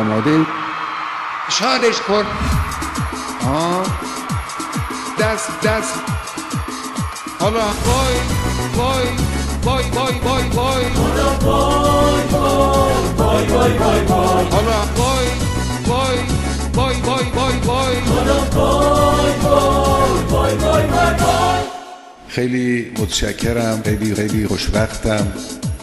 آماده. شادش کن. دست حالا وای وای وای وای وای وای حالا وای وای وای وای وای حالا وای وای وای وای وای وای حالا وای وای وای وای وای. خیلی متشکرم، خیلی خوشبختم.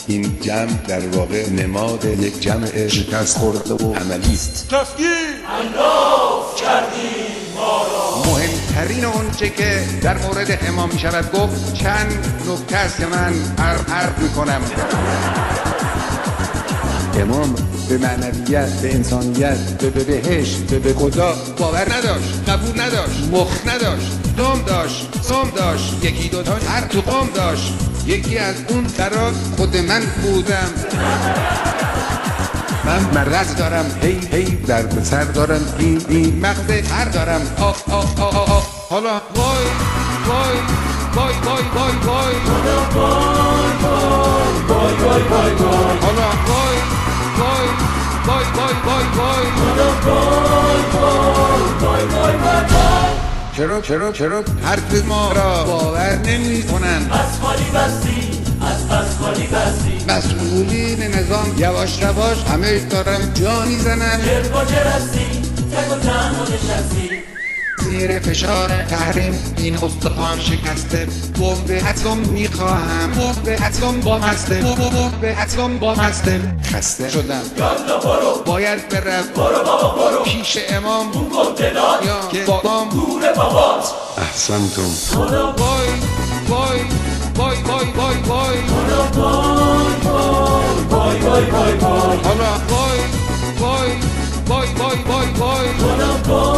این جمع در واقع نماد یک جمع شکست خورده و عملی است. انداز کردی ما را. مهمترین اونچه که در مورد امام می شود گفت چند نکته است که من عرض می کنم. امام به معنویت، به انسانیت، به بهشت، به خدا باور نداشت، قبول نداشت، مخ نداشت، دم داشت، سم داشت، یکی دوتا هر تو قم داشت. یکی از اون درات خود من بودم. من مرض دارم، هی در سر دارم، این مغز هر دارم. حالا وای وای وای وای وای وای حالا وای وای وای وای وای حالا وای وای وای وای وای وای حالا وای وای وای وای وای. چرا حرف ما را باور نمی کنن؟ از خالی بستی، از بس خالی بستی. مسئولین نظام یواش همه دارن جا میزنن. جر با جرستی، تک و تنها نشستی. زیر فشار تحریم این استخوان شکسته. بمب اتم میخواهم، بمب اتم با هسته، بمب اتم با هسته. خسته شدم، یالا برو باید برم برو بابا برو. پیش امام اون گفتدار یا که بابام دور بابات. احسنتم. حالا وای وای وای وای وای وای حالا وای وای وای وای وای وای حالا وای وای وای وای وای وای حالا وای